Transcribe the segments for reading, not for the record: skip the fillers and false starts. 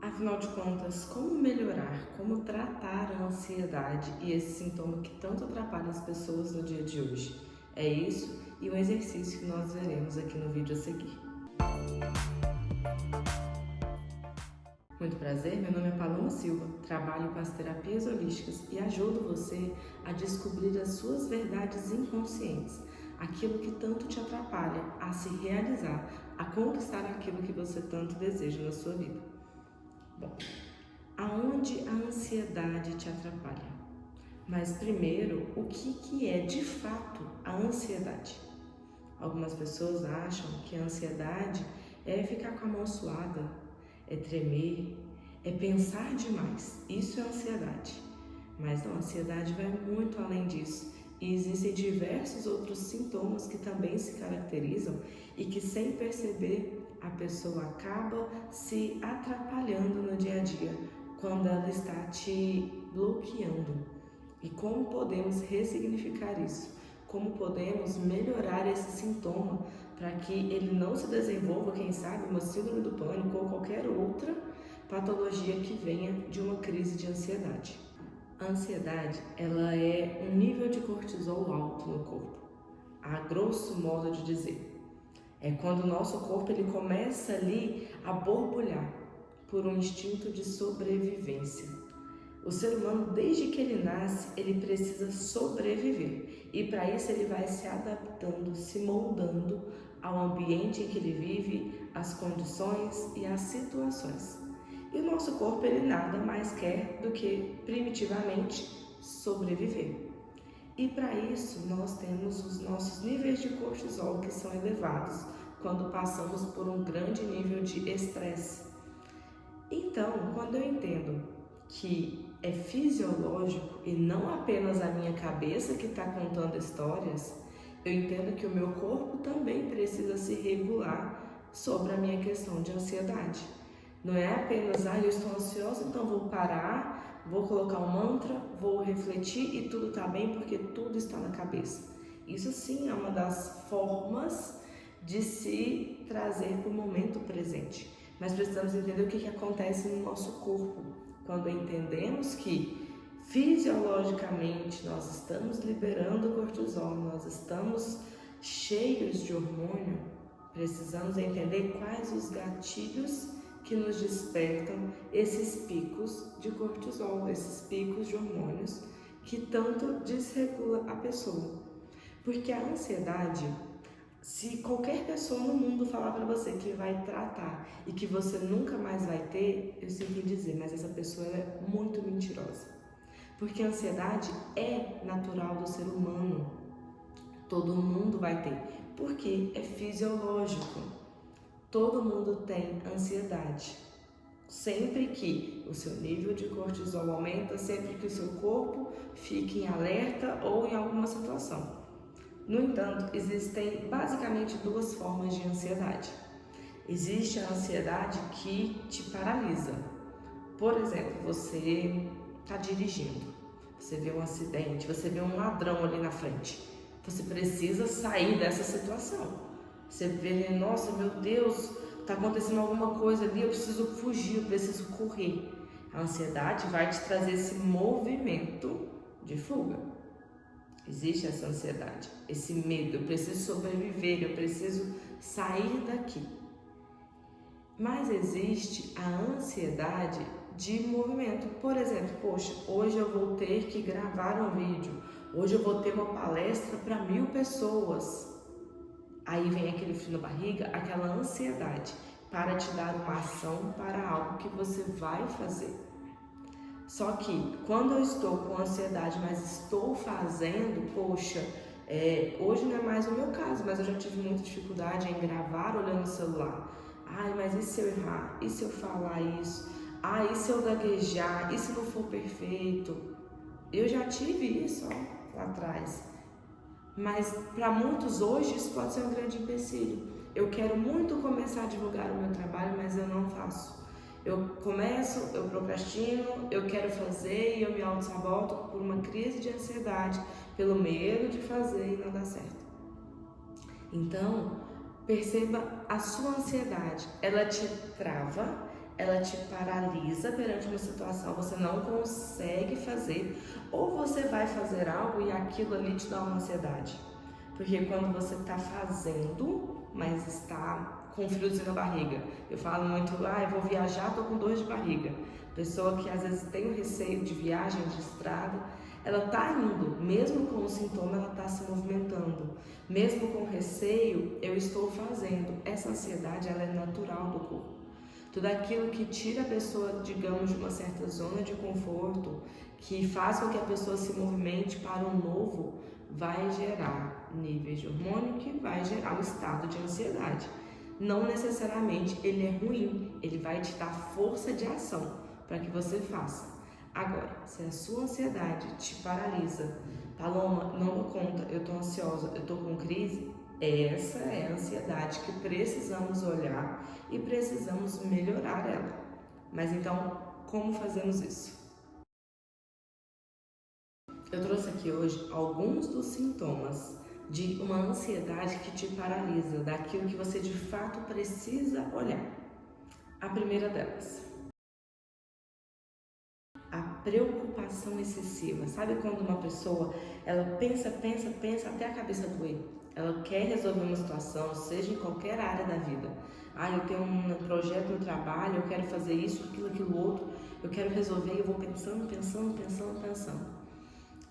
Afinal de contas, como melhorar, como tratar a ansiedade e esse sintoma que tanto atrapalha as pessoas no dia de hoje? É isso e o exercício que nós veremos aqui no vídeo a seguir. Muito prazer, meu nome é Paloma Silva, trabalho com as terapias holísticas e ajudo você a descobrir as suas verdades inconscientes, aquilo que tanto te atrapalha a se realizar, a conquistar aquilo que você tanto deseja na sua vida. Bom, aonde a ansiedade te atrapalha? Mas primeiro, o que é de fato a ansiedade? Algumas pessoas acham que a ansiedade é ficar com a mão suada, é tremer, é pensar demais. Isso é ansiedade. Mas não, a ansiedade vai muito além disso. E existem diversos outros sintomas que também se caracterizam e que, sem perceber, a pessoa acaba se atrapalhando no dia a dia quando ela está te bloqueando. E como podemos ressignificar isso? Como podemos melhorar esse sintoma para que ele não se desenvolva, quem sabe, uma síndrome do pânico ou qualquer outra patologia que venha de uma crise de ansiedade. A ansiedade, ela é um nível de cortisol alto no corpo, a grosso modo de dizer. É quando o nosso corpo ele começa ali a borbulhar por um instinto de sobrevivência. O ser humano, desde que ele nasce, ele precisa sobreviver. E para isso ele vai se adaptando, se moldando ao ambiente em que ele vive, às condições e às situações. E o nosso corpo, ele nada mais quer do que, primitivamente, sobreviver. E para isso, nós temos os nossos níveis de cortisol que são elevados quando passamos por um grande nível de estresse. Então, quando eu entendo que é fisiológico e não apenas a minha cabeça que está contando histórias, eu entendo que o meu corpo também precisa se regular sobre a minha questão de ansiedade. Não é apenas, eu estou ansiosa, então vou parar, vou colocar um mantra, vou refletir e tudo está bem porque tudo está na cabeça. Isso sim é uma das formas de se trazer para o momento presente. Mas precisamos entender o que acontece no nosso corpo quando entendemos que fisiologicamente nós estamos liberando cortisol, nós estamos cheios de hormônio. Precisamos entender quais os gatilhos que nos despertam esses picos de cortisol, esses picos de hormônios que tanto desregula a pessoa. Porque a ansiedade, se qualquer pessoa no mundo falar para você que vai tratar e que você nunca mais vai ter, eu sinto em dizer, mas essa pessoa é muito mentirosa. Porque a ansiedade é natural do ser humano. Todo mundo vai ter, porque é fisiológico. Todo mundo tem ansiedade. Sempre que o seu nível de cortisol aumenta, sempre que o seu corpo fica em alerta ou em alguma situação. No entanto, existem basicamente duas formas de ansiedade. Existe a ansiedade que te paralisa. Por exemplo, você está dirigindo, você vê um acidente, você vê um ladrão ali na frente. Você precisa sair dessa situação. Você vê, nossa, meu Deus, está acontecendo alguma coisa ali, eu preciso fugir, eu preciso correr. A ansiedade vai te trazer esse movimento de fuga. Existe essa ansiedade, esse medo, eu preciso sobreviver, eu preciso sair daqui. Mas existe a ansiedade de movimento. Por exemplo, poxa, hoje eu vou ter que gravar um vídeo, hoje eu vou ter uma palestra para 1000 pessoas. Aí vem aquele frio na barriga, aquela ansiedade para te dar uma ação para algo que você vai fazer. Só que quando eu estou com ansiedade, mas estou fazendo, poxa, hoje não é mais o meu caso, mas eu já tive muita dificuldade em gravar olhando o celular. Mas e se eu errar? E se eu falar isso? E se eu gaguejar? E se não for perfeito? Eu já tive isso lá atrás. Mas para muitos hoje isso pode ser um grande empecilho. Eu quero muito começar a divulgar o meu trabalho, mas eu não faço. Eu começo, eu procrastino, eu quero fazer e eu me auto-saboto por uma crise de ansiedade, pelo medo de fazer e não dar certo. Então, perceba a sua ansiedade, ela te trava, ela te paralisa perante uma situação, você não consegue fazer, ou você vai fazer algo e aquilo ali te dá uma ansiedade. Porque quando você está fazendo, mas está com friozinho na barriga, eu falo muito, eu vou viajar, tô com dor de barriga. Pessoa que às vezes tem o receio de viagem, de estrada, ela tá indo, mesmo com o sintoma, ela tá se movimentando. Mesmo com receio, eu estou fazendo. Essa ansiedade, ela é natural do corpo. Tudo aquilo que tira a pessoa, digamos, de uma certa zona de conforto, que faz com que a pessoa se movimente para o novo, vai gerar níveis de hormônio que vai gerar um estado de ansiedade. Não necessariamente ele é ruim, ele vai te dar força de ação para que você faça. Agora, se a sua ansiedade te paralisa, Paloma, não dou conta, eu tô ansiosa, eu tô com crise, essa é a ansiedade que precisamos olhar e precisamos melhorar ela. Mas então, como fazemos isso? Eu trouxe aqui hoje alguns dos sintomas de uma ansiedade que te paralisa, daquilo que você de fato precisa olhar. A primeira delas, a preocupação excessiva. Sabe quando uma pessoa, ela pensa até a cabeça doer? Ela quer resolver uma situação, seja em qualquer área da vida. Eu tenho um projeto no trabalho, eu quero fazer isso, aquilo outro, eu quero resolver e eu vou pensando.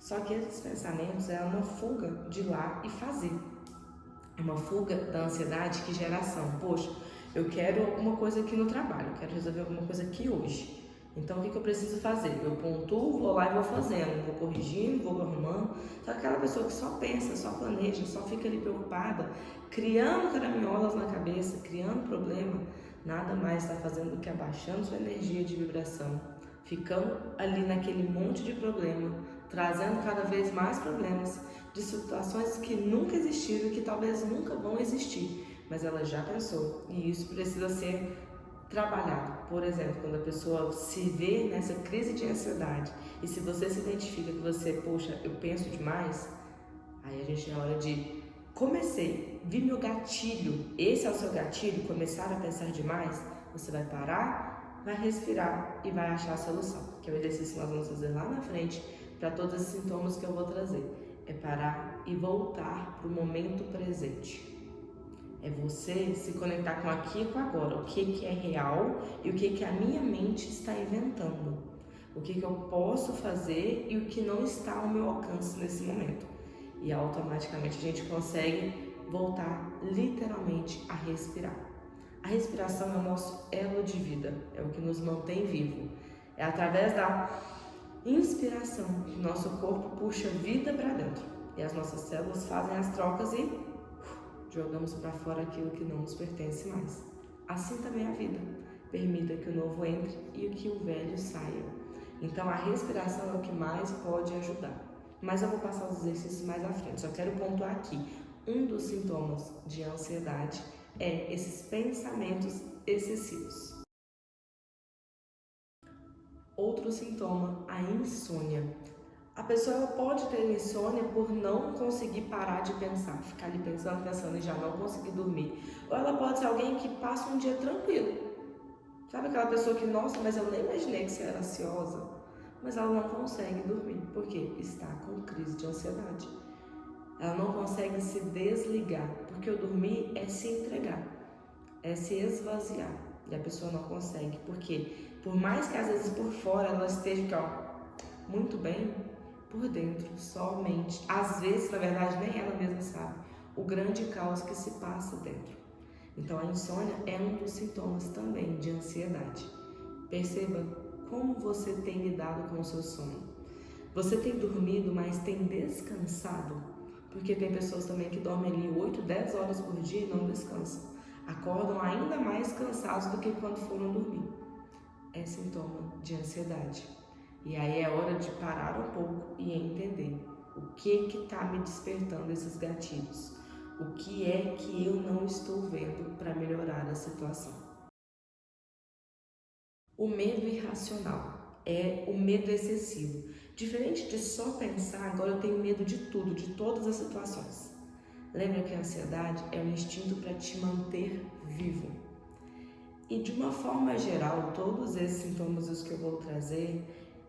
Só que esses pensamentos é uma fuga de ir lá e fazer. É uma fuga da ansiedade que gera ação. Poxa, eu quero alguma coisa aqui no trabalho, eu quero resolver alguma coisa aqui hoje. Então, o que eu preciso fazer? Eu pontuo, vou lá e vou fazendo, vou corrigindo, vou arrumando. Só que aquela pessoa que só pensa, só planeja, só fica ali preocupada, criando caraminholas na cabeça, criando problema, nada mais está fazendo do que abaixando sua energia de vibração, ficando ali naquele monte de problema, trazendo cada vez mais problemas de situações que nunca existiram e que talvez nunca vão existir, mas ela já pensou, e isso precisa ser trabalhado. Por exemplo, quando a pessoa se vê nessa crise de ansiedade e se você se identifica que você, poxa, eu penso demais, aí a gente é hora de vi meu gatilho, esse é o seu gatilho, começar a pensar demais, você vai parar, vai respirar e vai achar a solução, que é o exercício que nós vamos fazer lá na frente para todos os sintomas que eu vou trazer. É parar e voltar para o momento presente. É você se conectar com aqui e com agora, o que é real e o que a minha mente está inventando. O que eu posso fazer e o que não está ao meu alcance nesse momento. E automaticamente a gente consegue voltar literalmente a respirar. A respiração é o nosso elo de vida, é o que nos mantém vivo. É através da inspiração que o nosso corpo puxa vida para dentro. E as nossas células fazem as trocas e jogamos para fora aquilo que não nos pertence mais. Assim também é a vida. Permita que o novo entre e que o velho saia. Então a respiração é o que mais pode ajudar. Mas eu vou passar os exercícios mais à frente. Só quero pontuar aqui. Um dos sintomas de ansiedade é esses pensamentos excessivos. Outro sintoma, a insônia. A pessoa pode ter insônia por não conseguir parar de pensar, ficar ali pensando e já não conseguir dormir. Ou ela pode ser alguém que passa um dia tranquilo. Sabe aquela pessoa que, nossa, mas eu nem imaginei que você era ansiosa. Mas ela não consegue dormir, porque está com crise de ansiedade. Ela não consegue se desligar, porque o dormir é se entregar, é se esvaziar. E a pessoa não consegue, porque por mais que às vezes por fora ela esteja muito bem, por dentro, somente, às vezes, na verdade, nem ela mesma sabe o grande caos que se passa dentro. Então, a insônia é um dos sintomas também de ansiedade. Perceba como você tem lidado com o seu sono. Você tem dormido, mas tem descansado? Porque tem pessoas também que dormem ali 8, 10 horas por dia e não descansam. Acordam ainda mais cansados do que quando foram dormir. É sintoma de ansiedade. E aí é hora de parar um pouco e entender o que está me despertando esses gatilhos. O que é que eu não estou vendo para melhorar a situação. O medo irracional é o medo excessivo. Diferente de só pensar, agora eu tenho medo de tudo, de todas as situações. Lembra que a ansiedade é um instinto para te manter vivo. E de uma forma geral, todos esses sintomas os que eu vou trazer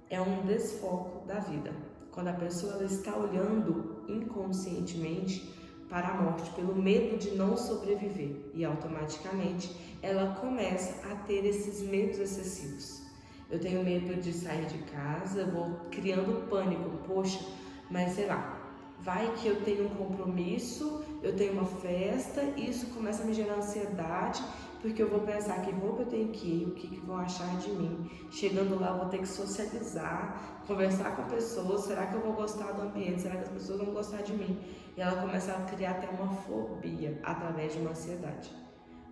é um desfoco da vida. Quando a pessoa ela está olhando inconscientemente para a morte, pelo medo de não sobreviver, e automaticamente ela começa a ter esses medos excessivos. Eu tenho medo de sair de casa, eu vou criando pânico, poxa, mas sei lá, vai que eu tenho um compromisso, eu tenho uma festa, e isso começa a me gerar ansiedade, porque eu vou pensar que roupa eu tenho que ir, o que vão achar de mim. Chegando lá eu vou ter que socializar, conversar com pessoas, será que eu vou gostar do ambiente, será que as pessoas vão gostar de mim? E ela começa a criar até uma fobia através de uma ansiedade,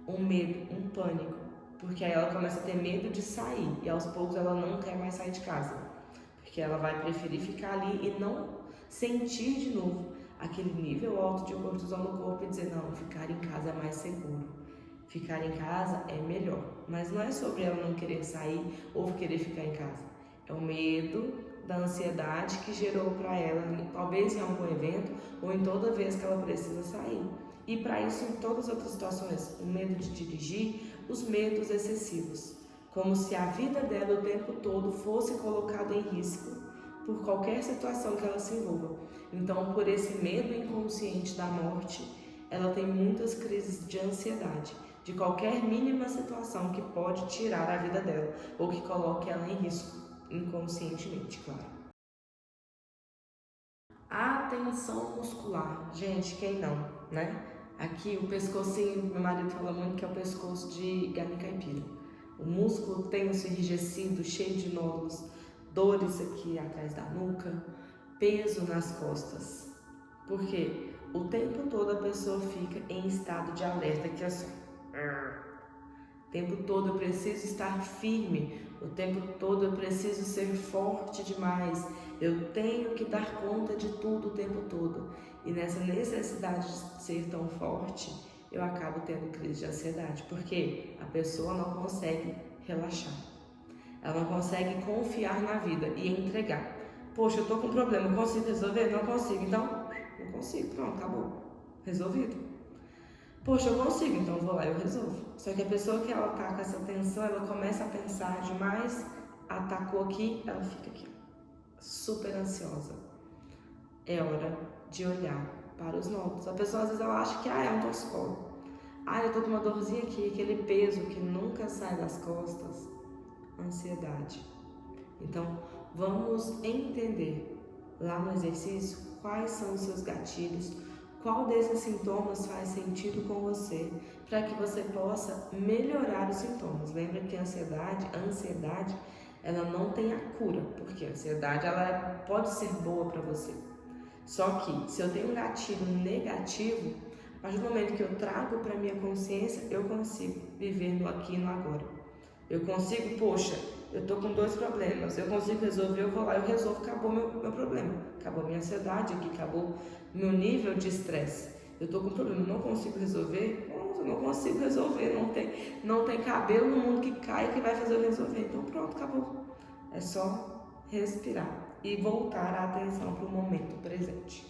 um medo, um pânico, porque aí ela começa a ter medo de sair e aos poucos ela não quer mais sair de casa, porque ela vai preferir ficar ali e não sentir de novo aquele nível alto de cortisol no corpo e dizer, não, ficar em casa é mais seguro. Ficar em casa é melhor, mas não é sobre ela não querer sair ou querer ficar em casa. É o medo da ansiedade que gerou para ela, talvez em algum evento ou em toda vez que ela precisa sair. E para isso, em todas as outras situações, o medo de dirigir, os medos excessivos, como se a vida dela o tempo todo fosse colocada em risco por qualquer situação que ela se envolva. Então, por esse medo inconsciente da morte, ela tem muitas crises de ansiedade, de qualquer mínima situação que pode tirar a vida dela ou que coloque ela em risco, inconscientemente, claro. A tensão muscular, gente, quem não, né? Aqui o pescocinho, meu marido fala muito que é o pescoço de galinha caipira. O músculo tenso, enrijecido, cheio de nódulos, dores aqui atrás da nuca, peso nas costas. Por quê? O tempo todo a pessoa fica em estado de alerta, que é assim. O tempo todo eu preciso estar firme, o tempo todo eu preciso ser forte demais, eu tenho que dar conta de tudo o tempo todo. E nessa necessidade de ser tão forte, eu acabo tendo crise de ansiedade, porque a pessoa não consegue relaxar, ela não consegue confiar na vida e entregar. Poxa, eu tô com um problema, eu consigo resolver? Não consigo, então não consigo, pronto, acabou, resolvido. Poxa, eu consigo, então vou lá e eu resolvo. Só que a pessoa que ela tá com essa tensão, ela começa a pensar demais, atacou aqui, ela fica aqui, super ansiosa. É hora de olhar para os nódulos. A pessoa às vezes ela acha que é um torcicolo. Eu tô com uma dorzinha aqui, aquele peso que nunca sai das costas. Ansiedade. Então, vamos entender lá no exercício quais são os seus gatilhos, qual desses sintomas faz sentido com você, para que você possa melhorar os sintomas. Lembra que a ansiedade, ela não tem a cura, porque a ansiedade ela pode ser boa para você. Só que se eu tenho um gatilho negativo, a partir do momento que eu trago para minha consciência, eu consigo viver no aqui e no agora. Eu consigo, poxa, eu tô com 2 problemas, eu consigo resolver, eu vou lá, eu resolvo, acabou meu problema, acabou minha ansiedade aqui, acabou meu nível de estresse. Eu tô com um problema, não consigo resolver, eu não consigo resolver, não tem cabelo no mundo que cai que vai fazer eu resolver. Então pronto, acabou. É só respirar e voltar a atenção para o momento presente.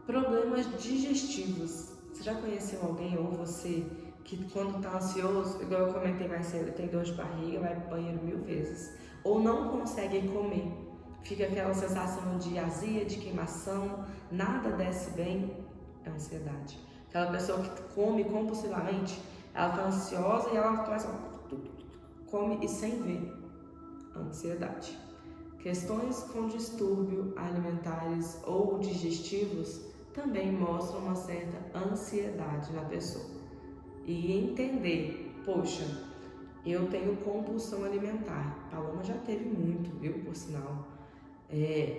Problemas digestivos. Você já conheceu alguém ou você que quando está ansioso, igual eu comentei mais cedo, tem dor de barriga, vai pro banheiro 1000 vezes, ou não consegue comer, fica aquela sensação de azia, de queimação, nada desce bem, é ansiedade. Aquela pessoa que come compulsivamente, ela está ansiosa e ela começa a come e sem ver, ansiedade. Questões com distúrbio alimentares ou digestivos também mostram uma certa ansiedade na pessoa. E entender, poxa, eu tenho compulsão alimentar. Paloma já teve muito, viu, por sinal.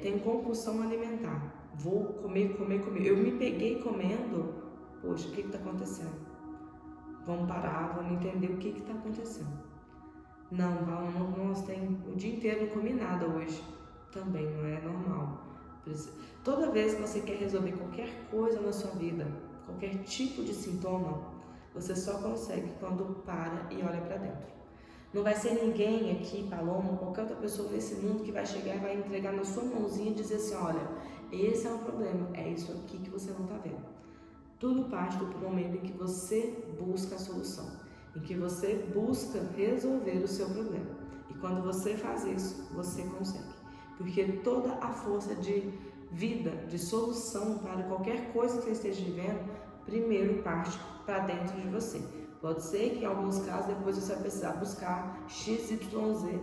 Tenho compulsão alimentar. Vou comer. Eu me peguei comendo. Poxa, o que está acontecendo? Vamos parar, vamos entender o que está acontecendo. Não, nossa, tem o dia inteiro não comi nada hoje. Também não é normal. Toda vez que você quer resolver qualquer coisa na sua vida, qualquer tipo de sintoma, você só consegue quando para e olha para dentro. Não vai ser ninguém aqui, Paloma, qualquer outra pessoa nesse mundo que vai chegar e vai entregar na sua mãozinha e dizer assim, olha, esse é um problema, é isso aqui que você não está vendo. Tudo parte do momento em que você busca a solução, em que você busca resolver o seu problema. E quando você faz isso, você consegue. Porque toda a força de vida, de solução para qualquer coisa que você esteja vivendo, primeiro parte para dentro de você. Pode ser que em alguns casos depois você vai precisar buscar XYZ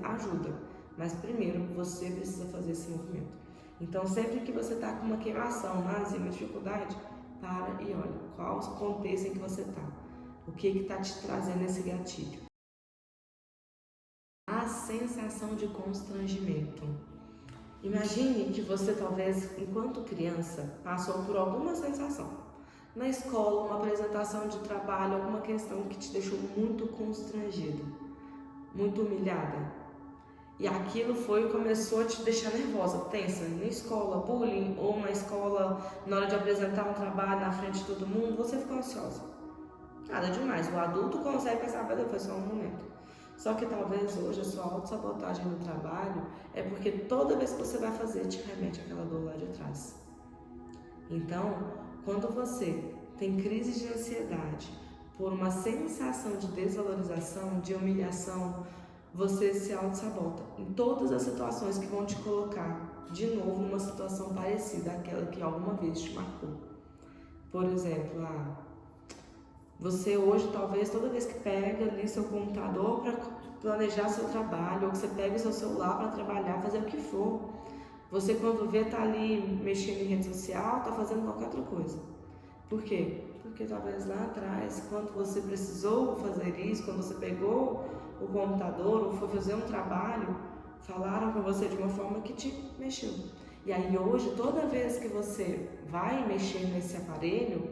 ajuda, mas primeiro você precisa fazer esse movimento. Então sempre que você está com uma queimação, uma azia, uma dificuldade, para e olha qual o contexto em que você está, o que está te trazendo esse gatilho. A sensação de constrangimento. Imagine que você talvez, enquanto criança, passou por alguma sensação. Na escola, uma apresentação de trabalho, alguma questão que te deixou muito constrangido, muito humilhada. E aquilo começou a te deixar nervosa, tensa. Na escola, bullying, ou na escola, na hora de apresentar um trabalho na frente de todo mundo, você ficou ansiosa. Nada demais, o adulto consegue pensar, foi só um momento. Só que talvez hoje a sua autossabotagem no trabalho é porque toda vez que você vai fazer, te remete àquela dor lá de trás. Então, quando você tem crise de ansiedade por uma sensação de desvalorização, de humilhação, você se auto-sabota em todas as situações que vão te colocar de novo numa situação parecida àquela que alguma vez te marcou. Por exemplo, você hoje talvez toda vez que pega ali seu computador para planejar seu trabalho, ou que você pega o seu celular para trabalhar, fazer o que for, você quando vê tá ali mexendo em rede social, tá fazendo qualquer outra coisa. Por quê? Porque talvez lá atrás, quando você precisou fazer isso, quando você pegou o computador ou foi fazer um trabalho, falaram com você de uma forma que te mexeu. E aí hoje, toda vez que você vai mexer nesse aparelho,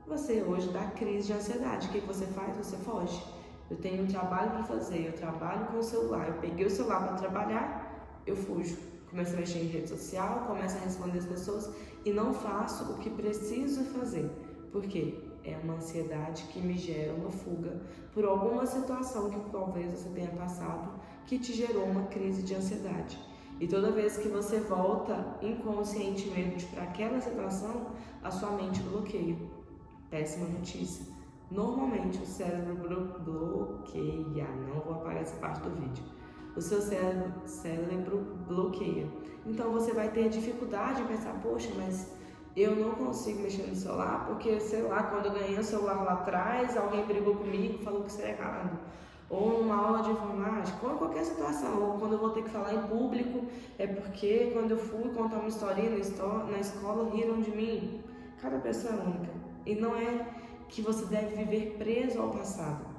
você hoje dá crise de ansiedade. O que você faz? Você foge. Eu tenho um trabalho para fazer, eu trabalho com o celular, eu peguei o celular para trabalhar, eu fujo. Começo a mexer em rede social, começo a responder as pessoas e não faço o que preciso fazer. Por quê? É uma ansiedade que me gera uma fuga por alguma situação que talvez você tenha passado que te gerou uma crise de ansiedade. E toda vez que você volta inconscientemente para aquela situação, a sua mente bloqueia. Péssima notícia. Normalmente o cérebro bloqueia. Não vou apagar essa parte do vídeo. O seu cérebro bloqueia. Então você vai ter dificuldade em pensar, poxa, mas eu não consigo mexer no celular porque, sei lá, quando eu ganhei o celular lá atrás, alguém brigou comigo, falou que isso é errado. Ou numa aula de informática, ou em qualquer situação, ou quando eu vou ter que falar em público, é porque quando eu fui contar uma historinha na escola, riram de mim. Cada pessoa é única. E não é que você deve viver preso ao passado.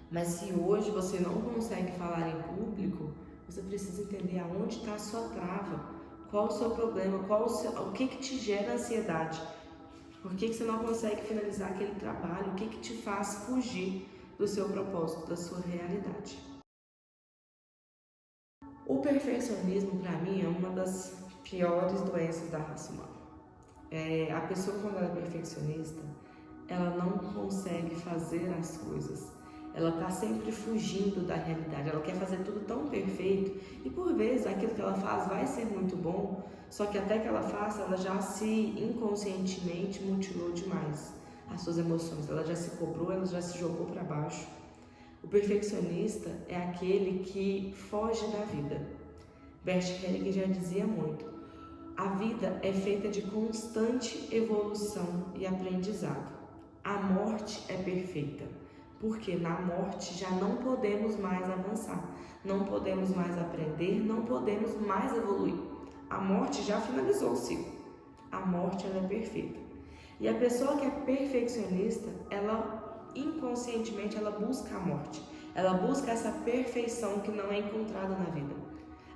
Mas se hoje você não consegue falar em público, você precisa entender aonde está a sua trava, qual o seu problema, o que te gera ansiedade, por que você não consegue finalizar aquele trabalho, o que te faz fugir do seu propósito, da sua realidade. O perfeccionismo, para mim, é uma das piores doenças da raça humana. A pessoa, quando ela é perfeccionista, ela não consegue fazer as coisas. Ela está sempre fugindo da realidade, ela quer fazer tudo tão perfeito e por vezes aquilo que ela faz vai ser muito bom, só que até que ela faça, ela já se inconscientemente mutilou demais as suas emoções, ela já se cobrou, ela já se jogou para baixo. O perfeccionista é aquele que foge da vida. Bert Hellinger já dizia muito, a vida é feita de constante evolução e aprendizado. A morte é perfeita. Porque na morte já não podemos mais avançar, não podemos mais aprender, não podemos mais evoluir. A morte já finalizou o ciclo. A morte ela é perfeita. E a pessoa que é perfeccionista, ela inconscientemente ela busca a morte. Ela busca essa perfeição que não é encontrada na vida.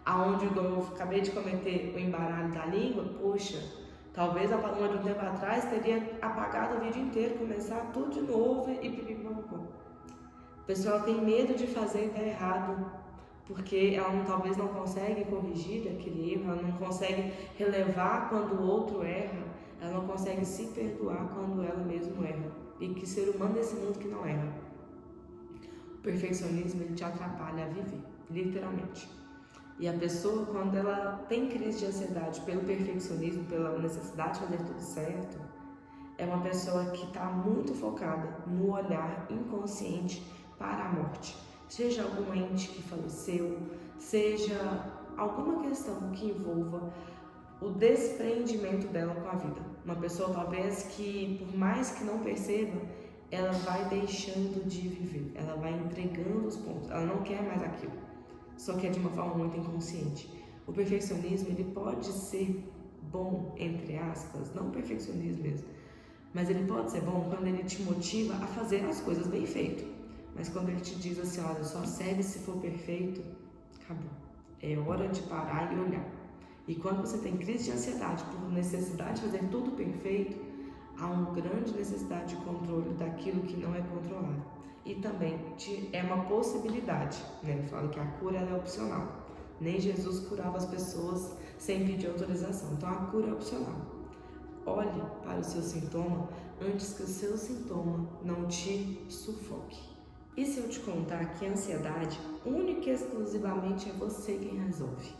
Aonde eu acabei de cometer o embaralho da língua, poxa, talvez a Paloma de um tempo atrás teria apagado o vídeo inteiro, começar tudo de novo e pipipipopopó. A pessoa tem medo de fazer e tá errado, porque ela talvez não consegue corrigir aquele erro, ela não consegue relevar quando o outro erra, ela não consegue se perdoar quando ela mesma erra. E que ser humano desse mundo que não erra. O perfeccionismo ele te atrapalha a viver, literalmente. E a pessoa, quando ela tem crise de ansiedade pelo perfeccionismo, pela necessidade de fazer tudo certo, é uma pessoa que está muito focada no olhar inconsciente para a morte. Seja algum ente que faleceu, seja alguma questão que envolva o desprendimento dela com a vida. Uma pessoa talvez que, por mais que não perceba, ela vai deixando de viver, ela vai entregando os pontos, ela não quer mais aquilo, só que é de uma forma muito inconsciente. O perfeccionismo, ele pode ser bom, entre aspas, não perfeccionismo mesmo, mas ele pode ser bom quando ele te motiva a fazer as coisas bem feito. Mas quando ele te diz assim, olha, só segue se for perfeito, acabou. É hora de parar e olhar. E quando você tem crise de ansiedade por necessidade de fazer tudo perfeito, há uma grande necessidade de controle daquilo que não é controlado. E também é uma possibilidade, né? Eu falo que a cura é opcional. Nem Jesus curava as pessoas sem pedir autorização. Então a cura é opcional. Olhe para o seu sintoma antes que o seu sintoma não te sufoque. E se eu te contar que a ansiedade, única e exclusivamente, é você quem resolve?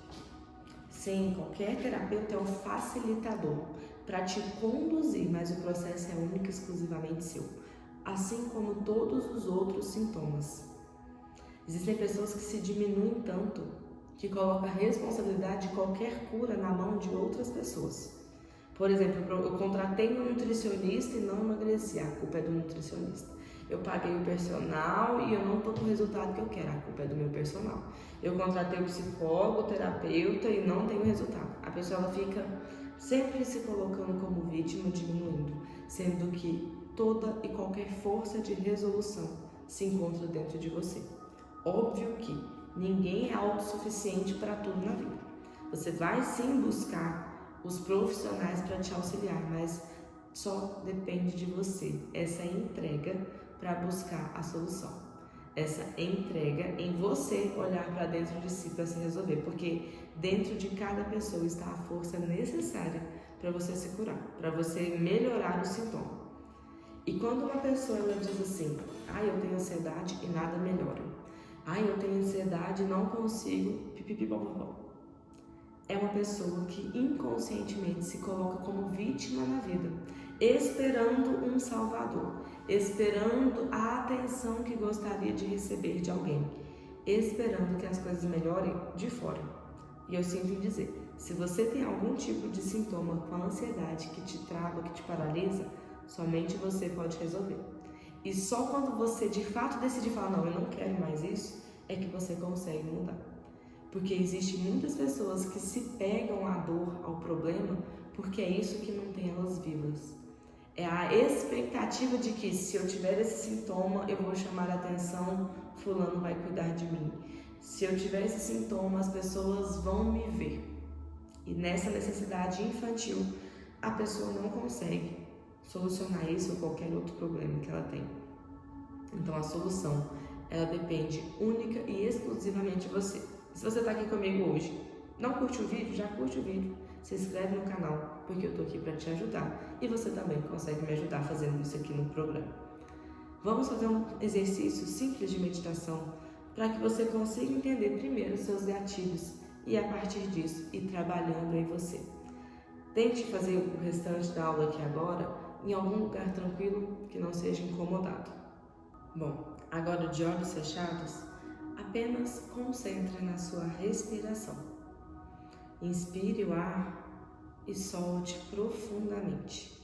Sim, qualquer terapeuta é um facilitador para te conduzir, mas o processo é único e exclusivamente seu, assim como todos os outros sintomas. Existem pessoas que se diminuem tanto que colocam a responsabilidade de qualquer cura na mão de outras pessoas. Por exemplo, eu contratei um nutricionista e não emagreci, a culpa é do nutricionista. Eu paguei o personal e eu não estou com o resultado que eu quero, a culpa é do meu personal. Eu contratei um psicólogo, terapeuta e não tenho resultado. A pessoa ela fica sempre se colocando como vítima, diminuindo, sendo que toda e qualquer força de resolução se encontra dentro de você. Óbvio que ninguém é autossuficiente para tudo na vida. Você vai sim buscar os profissionais para te auxiliar, mas só depende de você, essa entrega para buscar a solução, essa entrega em você olhar para dentro de si para se resolver, porque dentro de cada pessoa está a força necessária para você se curar, para você melhorar o sintoma. E quando uma pessoa ela diz assim, eu tenho ansiedade e nada melhora, eu tenho ansiedade e não consigo, pipipipopopó, é uma pessoa que inconscientemente se coloca como vítima na vida, esperando um salvador, esperando a atenção que gostaria de receber de alguém, esperando que as coisas melhorem de fora. E eu sinto em dizer, se você tem algum tipo de sintoma com a ansiedade que te trava, que te paralisa, somente você pode resolver. E só quando você de fato decidir falar, não, eu não quero mais isso, é que você consegue mudar. Porque existem muitas pessoas que se pegam à dor, ao problema, porque é isso que mantém elas vivas. É a expectativa de que se eu tiver esse sintoma, eu vou chamar a atenção, fulano vai cuidar de mim. Se eu tiver esse sintoma, as pessoas vão me ver. E nessa necessidade infantil, a pessoa não consegue solucionar isso ou qualquer outro problema que ela tem. Então a solução, ela depende única e exclusivamente de você. Se você está aqui comigo hoje, não curte o vídeo? Já curte o vídeo, se inscreve no canal, porque eu estou aqui para te ajudar e você também consegue me ajudar fazendo isso aqui no programa. Vamos fazer um exercício simples de meditação para que você consiga entender primeiro os seus gatilhos e a partir disso ir trabalhando em você. Tente fazer o restante da aula aqui agora em algum lugar tranquilo que não seja incomodado. Bom, agora de olhos fechados, apenas concentre na sua respiração. Inspire o ar e solte profundamente.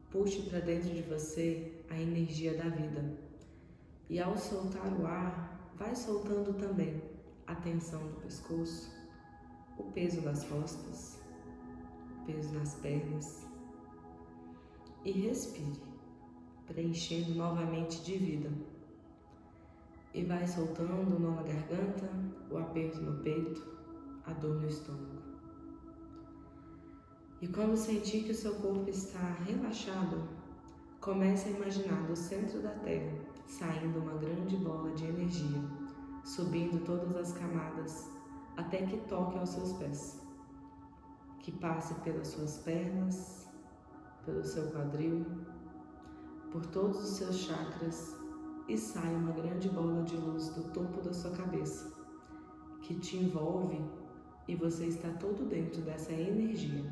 Puxe para dentro de você a energia da vida. E ao soltar o ar, vai soltando também a tensão do pescoço, o peso das costas, o peso nas pernas. E respire, preenchendo novamente de vida. E vai soltando o nó na garganta, o aperto no peito, a dor no estômago. E quando sentir que o seu corpo está relaxado, comece a imaginar do centro da Terra saindo uma grande bola de energia, subindo todas as camadas até que toque aos seus pés, que passe pelas suas pernas, pelo seu quadril, por todos os seus chakras e saia uma grande bola de luz do topo da sua cabeça, que te envolve e você está todo dentro dessa energia.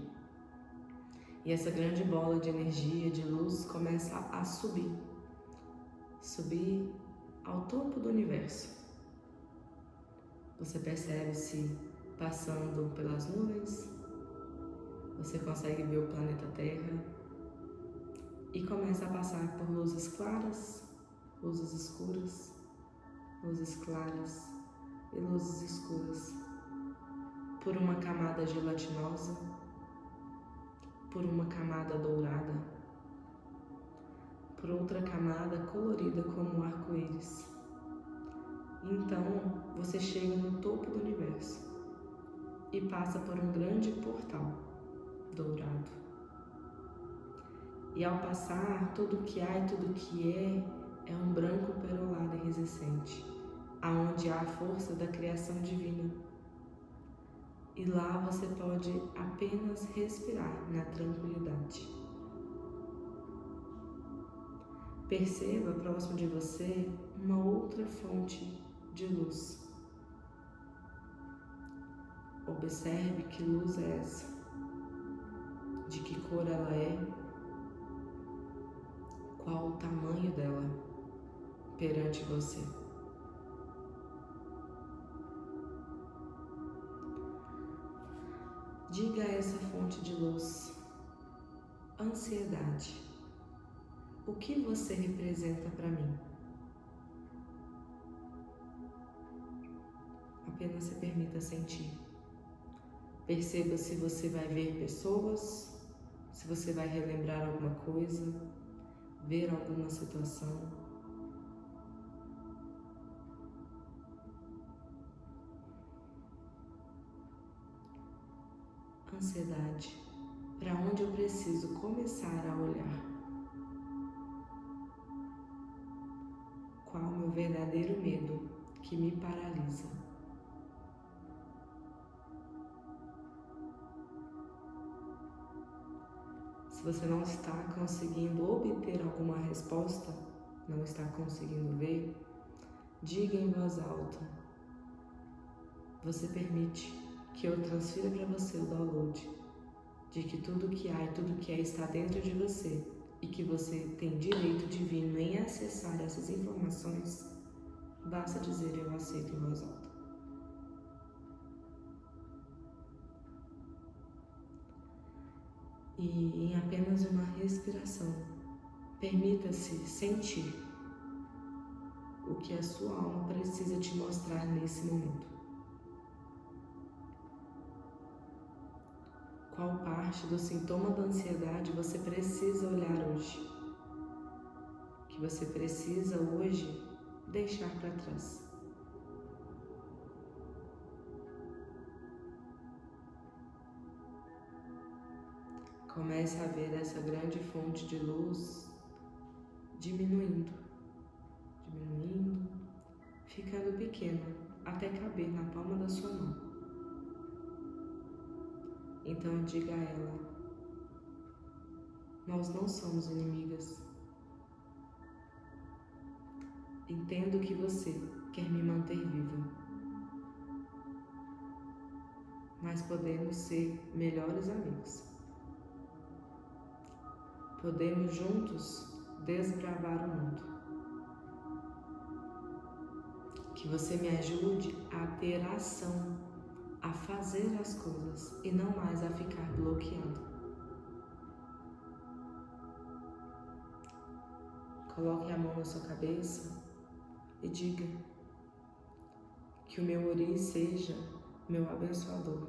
E essa grande bola de energia, de luz, começa a subir ao topo do universo. Você percebe-se passando pelas nuvens, você consegue ver o planeta Terra e começa a passar por luzes claras, luzes escuras, luzes claras e luzes escuras, por uma camada gelatinosa, por uma camada dourada, por outra camada colorida como um arco-íris. Então você chega no topo do universo e passa por um grande portal dourado. E ao passar, tudo que há e tudo que é um branco perolado e resistente, aonde há a força da criação divina. E lá você pode apenas respirar na tranquilidade. Perceba próximo de você uma outra fonte de luz. Observe que luz é essa, de que cor ela é, qual o tamanho dela perante você. Diga a essa fonte de luz: ansiedade, o que você representa para mim? Apenas se permita sentir. Perceba se você vai ver pessoas, se você vai relembrar alguma coisa, ver alguma situação. Ansiedade, para onde eu preciso começar a olhar? Qual o meu verdadeiro medo que me paralisa? Se você não está conseguindo obter alguma resposta, não está conseguindo ver, diga em voz alta. Você permite que eu transfira para você o download de que tudo que há e tudo que é está dentro de você e que você tem direito divino em acessar essas informações? Basta dizer eu aceito em voz alta. E em apenas uma respiração, permita-se sentir o que a sua alma precisa te mostrar nesse momento. Qual parte do sintoma da ansiedade você precisa olhar hoje? Que você precisa hoje deixar para trás? Comece a ver essa grande fonte de luz diminuindo, ficando pequena até caber na palma da sua mão. Então diga a ela: nós não somos inimigas. Entendo que você quer me manter viva, mas podemos ser melhores amigos. Podemos juntos desbravar o mundo. Que você me ajude a ter ação, a fazer as coisas e não mais a ficar bloqueado. Coloque a mão na sua cabeça e diga que o meu Ori seja meu abençoador.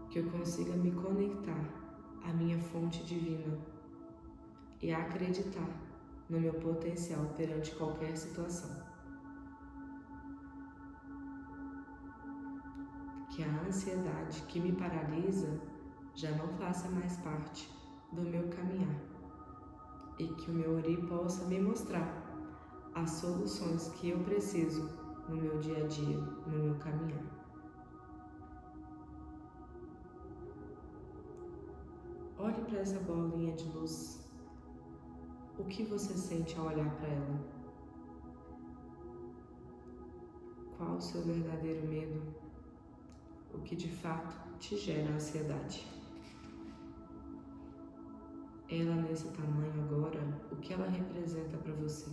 Que eu consiga me conectar à minha fonte divina e acreditar no meu potencial perante qualquer situação. Que a ansiedade que me paralisa já não faça mais parte do meu caminhar e que o meu Ori possa me mostrar as soluções que eu preciso no meu dia a dia, no meu caminhar. Olhe para essa bolinha de luz. O que você sente ao olhar para ela? Qual o seu verdadeiro medo? O que de fato te gera ansiedade? ela nesse tamanho agora, o que ela representa para você?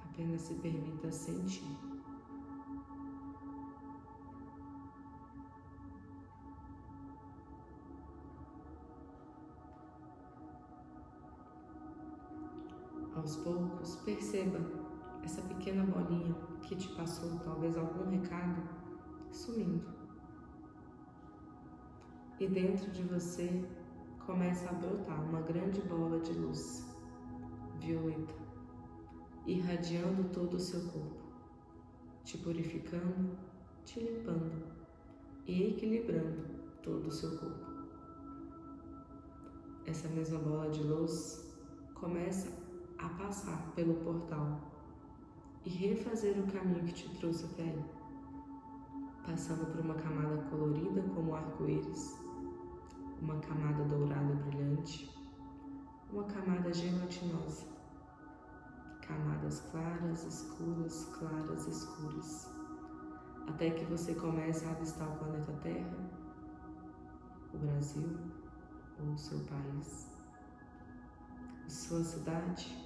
Apenas se permita sentir. Aos poucos, perceba essa pequena bolinha que te passou talvez algum recado sumindo. E dentro de você começa a brotar uma grande bola de luz violeta, irradiando todo o seu corpo, te purificando, te limpando e equilibrando todo o seu corpo. Essa mesma bola de luz começa a passar pelo portal e refazer o caminho que te trouxe até aí, passando por uma camada colorida como o arco-íris, uma camada dourada brilhante, uma camada gelatinosa, camadas claras, escuras, até que você comece a avistar o planeta Terra, o Brasil ou o seu país, a sua cidade,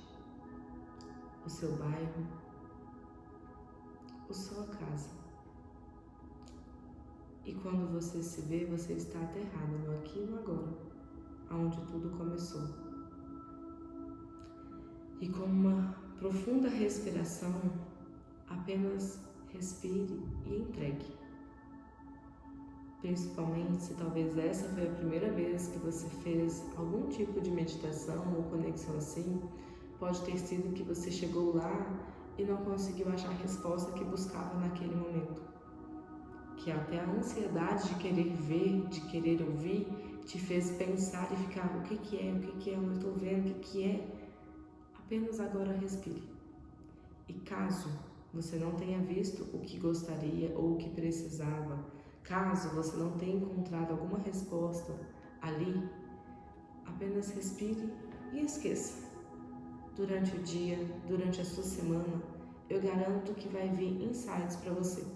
o seu bairro, a sua casa. E quando você se vê, você está aterrado no aqui e no agora, aonde tudo começou. E com uma profunda respiração, apenas respire e entregue. Principalmente se talvez essa foi a primeira vez que você fez algum tipo de meditação ou conexão assim, pode ter sido que você chegou lá e não conseguiu achar a resposta que buscava naquele momento. Que até a ansiedade de querer ver, de querer ouvir, te fez pensar e ficar, o que é, eu não estou vendo, o que é? Apenas agora respire. E caso você não tenha visto o que gostaria ou o que precisava, caso você não tenha encontrado alguma resposta ali, apenas respire e esqueça. Durante o dia, durante a sua semana, eu garanto que vai vir insights para você,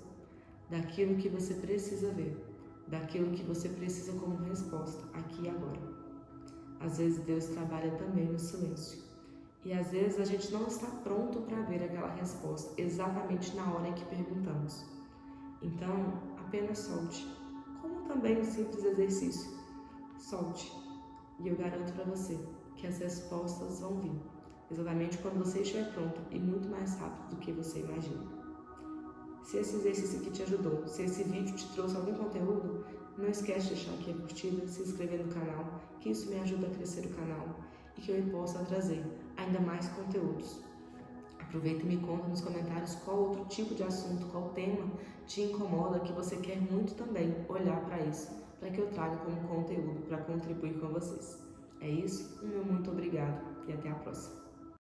daquilo que você precisa ver, daquilo que você precisa como resposta, aqui e agora. Às vezes Deus trabalha também no silêncio. E às vezes a gente não está pronto para ver aquela resposta, exatamente na hora em que perguntamos. Então, apenas solte, como também um simples exercício. Solte, e eu garanto para você que as respostas vão vir, exatamente quando você estiver pronto e muito mais rápido do que você imagina. Se esse exercício aqui te ajudou, se esse vídeo te trouxe algum conteúdo, não esquece de deixar aqui a curtida, se inscrever no canal, que isso me ajuda a crescer o canal e que eu possa trazer ainda mais conteúdos. Aproveita e me conta nos comentários qual outro tipo de assunto, qual tema te incomoda, que você quer muito também olhar para isso, para que eu traga como conteúdo para contribuir com vocês. É isso, um meu muito obrigado e até a próxima.